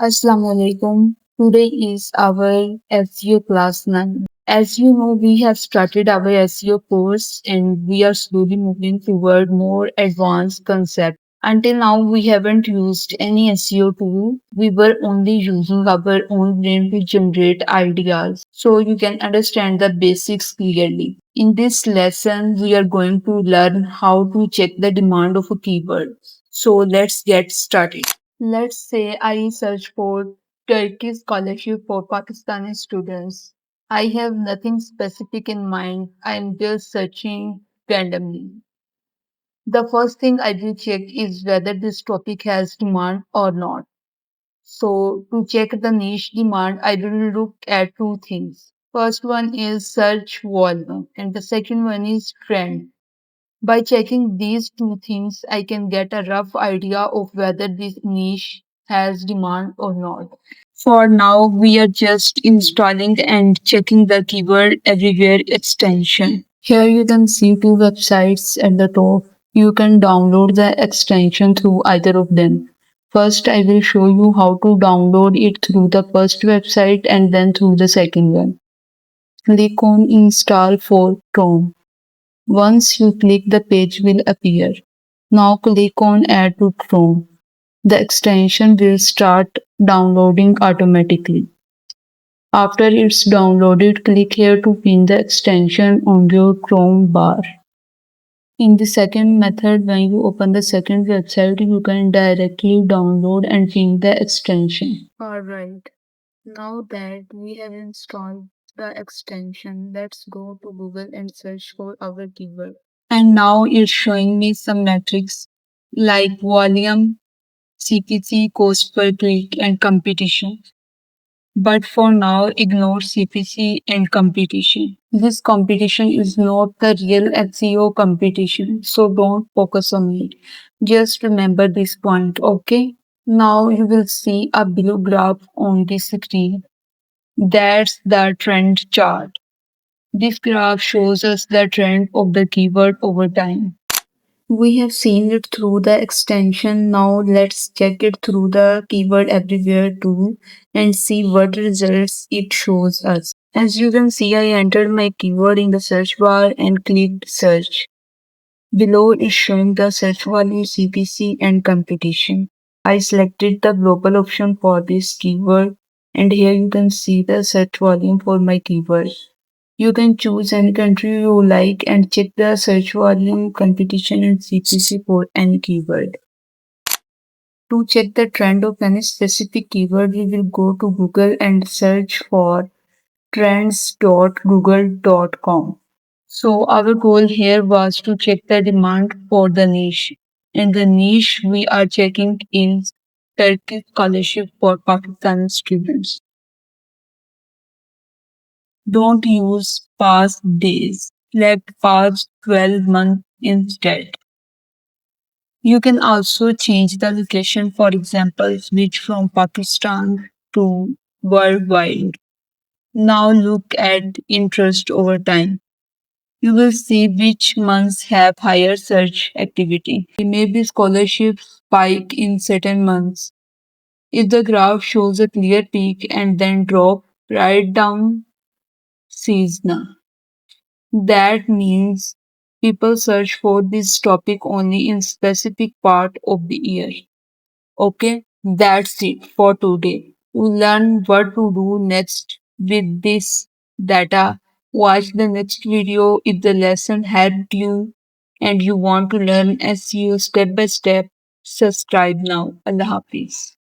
Assalamu alaikum. Today is our SEO class 9. As you know, we have started our SEO course and we are slowly moving toward more advanced concepts. Until now, we haven't used any SEO tool. We were only using our own brain to generate ideas so you can understand the basics clearly. In this lesson, we are going to learn how to check the demand of a keyword. So let's get started. Let's say I search for Turkish scholarship for Pakistani students. I have nothing specific in mind. I'm just searching randomly. The first thing I will check is whether this topic has demand or not. So to check the niche demand, I will look at two things. First one is search volume and the second one is trend. By checking these two things, I can get a rough idea of whether this niche has demand or not. For now, we are just installing and checking the keyword everywhere extension. Here you can see two websites at the top. You can download the extension through either of them. First, I will show you how to download it through the first website and then through the second one. Click on install for Chrome. Once you click, the page will appear. Now click on Add to Chrome. The extension will start downloading automatically. After it's downloaded, click here to pin the extension on your Chrome bar. In the second method, when you open the second website, you can directly download and pin the extension. Alright, now that we have installed the extension, let's go to Google and search for our keyword. And now it's showing me some metrics like volume, CPC, cost per click, and competition. But for now, ignore CPC and competition. This competition is not the real SEO competition, so don't focus on it. Just remember this point, okay? Now you will see a below graph on the screen. That's the trend chart. This graph shows us the trend of the keyword over time. We have seen it through the extension. Now let's check it through the keyword everywhere tool and see what results it shows us. As you can see, I entered my keyword in the search bar and clicked search. Below is showing the search volume, CPC and competition. I selected the global option for this keyword and here you can see the search volume for my keyword. You can choose any country you like and check the search volume, competition, and CPC for any keyword. To check the trend of any specific keyword, we will go to Google and search for trends.google.com. So, our goal here was to check the demand for the niche. And the niche we are checking is Turkish scholarship for Pakistani students. Don't use past days. Select past 12 months instead. You can also change the location, for example, switch from Pakistan to worldwide. Now look at interest over time. You will see which months have higher search activity. Maybe scholarships spike in certain months. If the graph shows a clear peak and then drop, write down seasonal. That means people search for this topic only in specific part of the year. Okay, that's it for today. To learn what to do next with this data, watch the next video if the lesson helped you and you want to learn SEO step by step. Subscribe now. Allah Hafiz.